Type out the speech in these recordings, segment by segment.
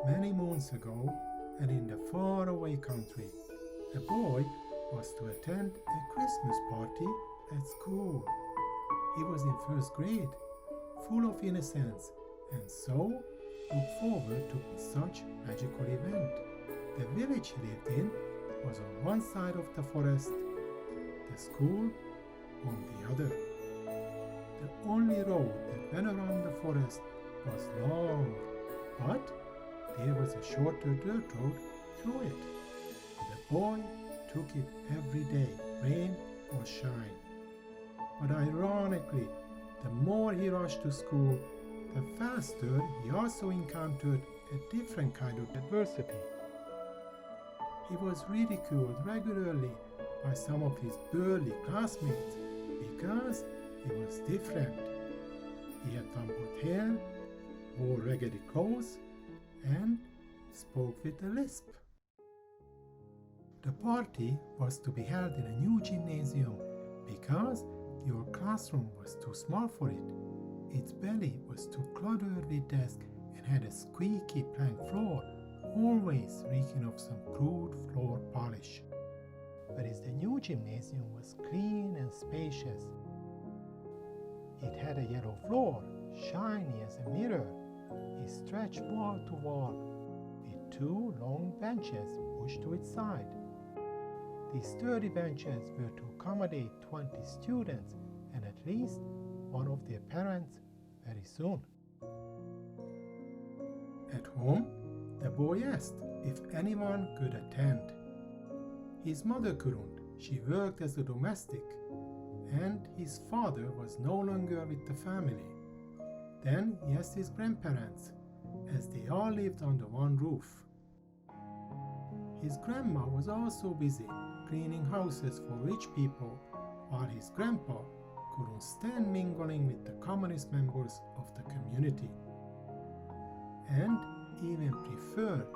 Many moons ago, and in the faraway country, a boy was to attend a Christmas party at school. He was in first grade, full of innocence, and so looked forward to such magical event. The village he lived in was on one side of the forest, the school on the other. The only road that went around the forest was long, but there was a shorter dirt road through it. The boy took it every day, rain or shine. But ironically, the more he rushed to school, the faster he also encountered a different kind of adversity. He was ridiculed regularly by some of his burly classmates because he was different. He had tumbled hair, wore raggedy clothes, and spoke with a lisp. The party was to be held in a new gymnasium because your classroom was too small for it. Its belly was too cluttered with desks and had a squeaky plank floor, always reeking of some crude floor polish. Whereas the new gymnasium was clean and spacious. It had a yellow floor, shiny as a mirror. It stretched wall to wall, with two long benches pushed to its side. These sturdy benches were to accommodate 20 students and at least one of their parents very soon. At home, the boy asked if anyone could attend. His mother couldn't. She worked as a domestic, and his father was no longer with the family. Then he asked his grandparents, as they all lived under one roof. His grandma was also busy cleaning houses for rich people, while his grandpa couldn't stand mingling with the communist members of the community, and even preferred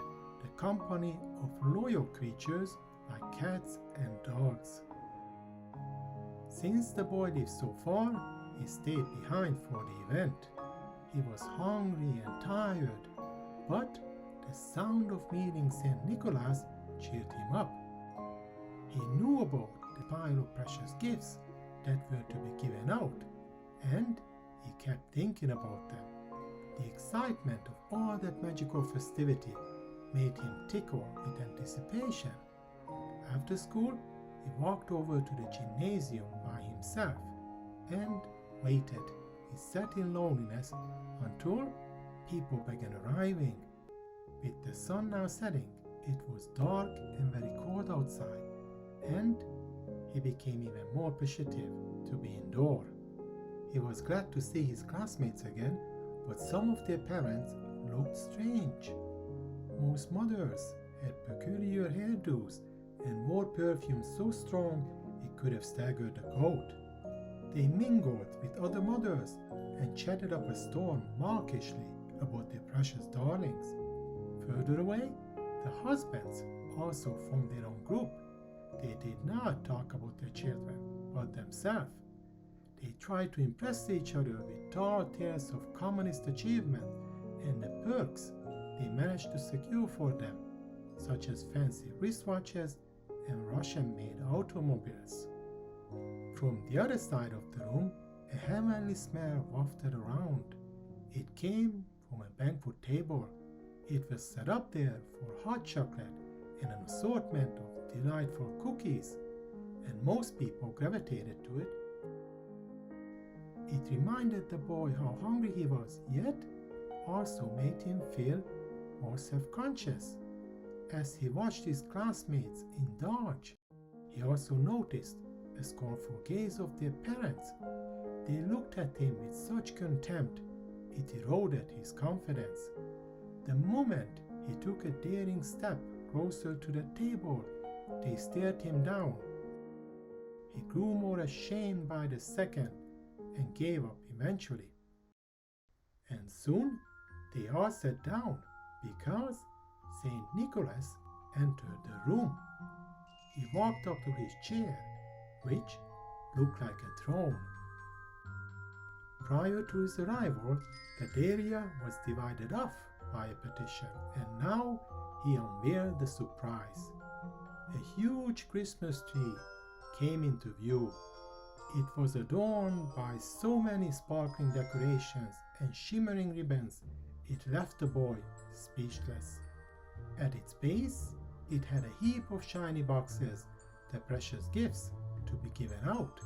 the company of loyal creatures like cats and dogs. Since the boy lived so far, he stayed behind for the event. He was hungry and tired, but the sound of meeting St. Nicholas cheered him up. He knew about the pile of precious gifts that were to be given out, and he kept thinking about them. The excitement of all that magical festivity made him tickle with anticipation. After school, he walked over to the gymnasium by himself and waited. He sat in loneliness until people began arriving. With the sun now setting, it was dark and very cold outside, and he became even more appreciative to be indoor. He was glad to see his classmates again, but some of their parents looked strange. Most mothers had peculiar hairdos and wore perfume so strong it could have staggered a goat. They mingled with other mothers and chatted up a storm mawkishly about their precious darlings. Further away, the husbands also formed their own group. They did not talk about their children, but themselves. They tried to impress each other with tall tales of communist achievement and the perks they managed to secure for them, such as fancy wristwatches and Russian-made automobiles. From the other side of the room, a heavenly smell wafted around. It came from a banquet table. It was set up there for hot chocolate and an assortment of delightful cookies, and most people gravitated to it. It reminded the boy how hungry he was, yet also made him feel more self-conscious. As he watched his classmates indulge, he also noticed the scornful gaze of their parents. They looked at him with such contempt, it eroded his confidence. The moment he took a daring step closer to the table, they stared him down. He grew more ashamed by the second and gave up eventually. And soon they all sat down because St. Nicholas entered the room. He walked up to his chair, which looked like a throne. Prior to his arrival, that area was divided off by a petition, and now he unveiled the surprise. A huge Christmas tree came into view. It was adorned by so many sparkling decorations and shimmering ribbons, it left the boy speechless. At its base, it had a heap of shiny boxes, the precious gifts to be given out.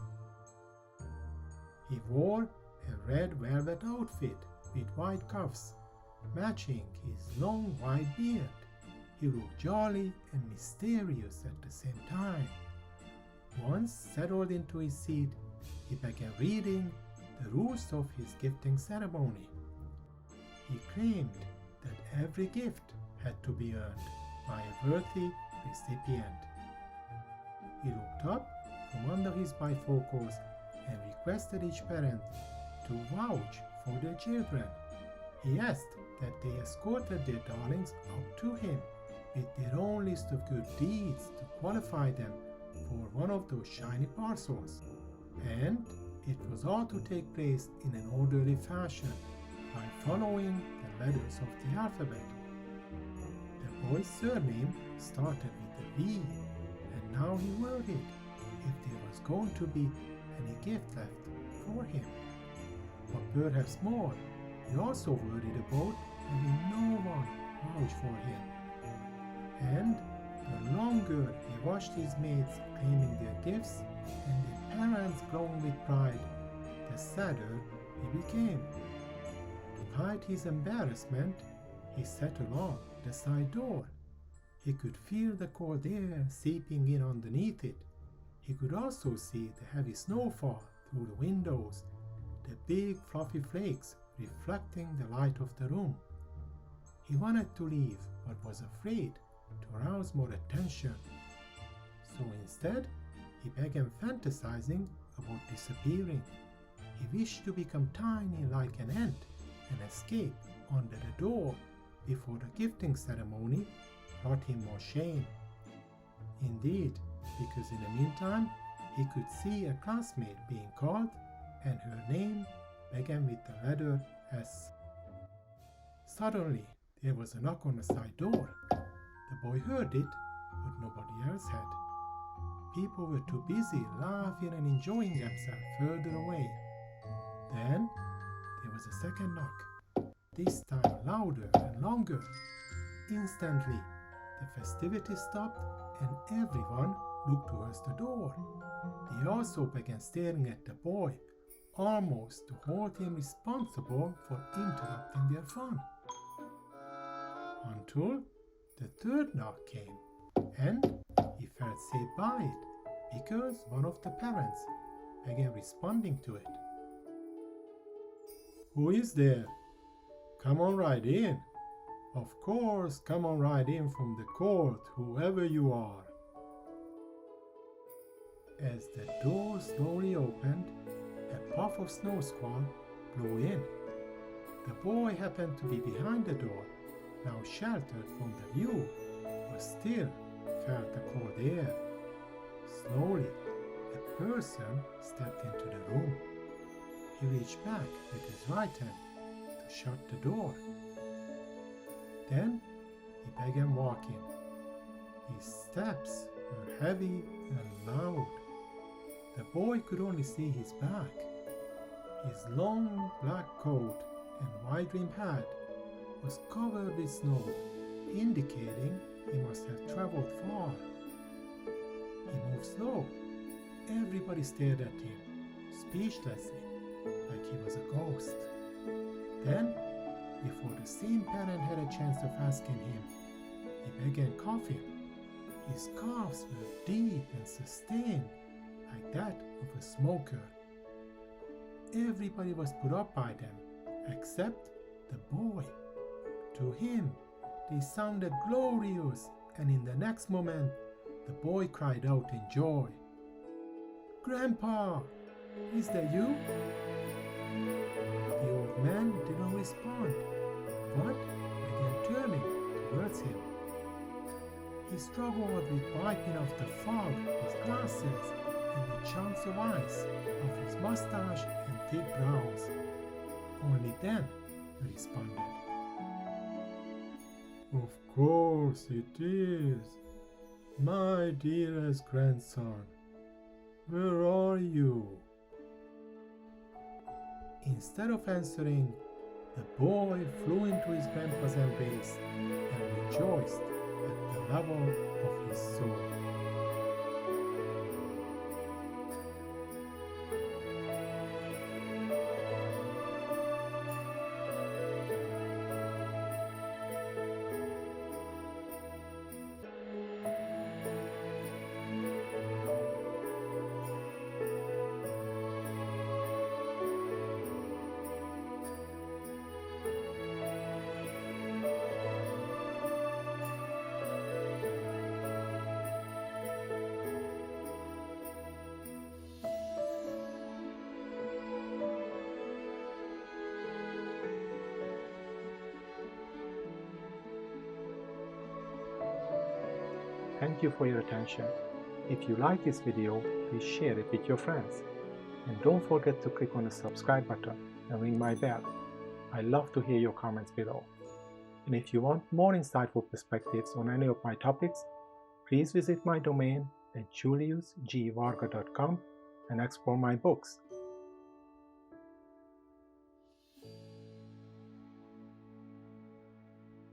He wore a red velvet outfit with white cuffs, matching his long white beard. He looked jolly and mysterious at the same time. Once settled into his seat, he began reading the rules of his gifting ceremony. He claimed that every gift had to be earned by a worthy recipient. He looked up from under his bifocals and requested each parent to vouch for their children. He asked that they escorted their darlings up to him with their own list of good deeds to qualify them for one of those shiny parcels. And it was all to take place in an orderly fashion by following the letters of the alphabet. The boy's surname started with a V, and now he worried if there was going to be any gift left for him. But perhaps more, he also worried about having no one vouch for him. And the longer he watched his mates claiming their gifts and their parents glowing with pride, the sadder he became. To hide his embarrassment, he sat along the side door. He could feel the cold air seeping in underneath it. He could also see the heavy snowfall through the windows, the big fluffy flakes reflecting the light of the room. He wanted to leave, but was afraid to arouse more attention. So instead, he began fantasizing about disappearing. He wished to become tiny like an ant and escape under the door before the gifting ceremony brought him more shame. Indeed, because in the meantime, he could see a classmate being called, and her name began with the letter S. Suddenly, there was a knock on the side door. The boy heard it, but nobody else had. People were too busy laughing and enjoying themselves further away. Then, there was a second knock, this time louder and longer. Instantly, the festivities stopped and everyone looked towards the door. They also began staring at the boy, almost to hold him responsible for interrupting their fun. Until the third knock came, and he felt safe by it because one of the parents began responding to it. "Who is there? Come on right in. Of course, come on right in from the court, whoever you are." As the door slowly opened, a puff of snow squall blew in. The boy happened to be behind the door, now sheltered from the view, but still felt the cold air. Slowly, a person stepped into the room. He reached back with his right hand to shut the door. Then he began walking. His steps were heavy and loud. The boy could only see his back. His long black coat and wide-brimmed hat was covered with snow, indicating he must have traveled far. He moved slow. Everybody stared at him, speechlessly, like he was a ghost. Then, before the same parent had a chance of asking him, he began coughing. His coughs were deep and sustained, like that of a smoker. Everybody was put up by them, except the boy. To him, they sounded glorious, and in the next moment, the boy cried out in joy, "Grandpa, is that you?" The old man did not respond, but began turning towards him. He struggled with wiping off the fog of his glasses and the chunks of ice off his mustache and thick brows. Only then he responded, Of course it is. My dearest grandson, where are you? Instead of answering, the boy flew into his grandpa's embrace and rejoiced at the level of his soul. Thank you for your attention. If you like this video, please share it with your friends. And don't forget to click on the subscribe button and ring my bell. I love to hear your comments below. And if you want more insightful perspectives on any of my topics, please visit my domain at juliusgvarga.com and explore my books.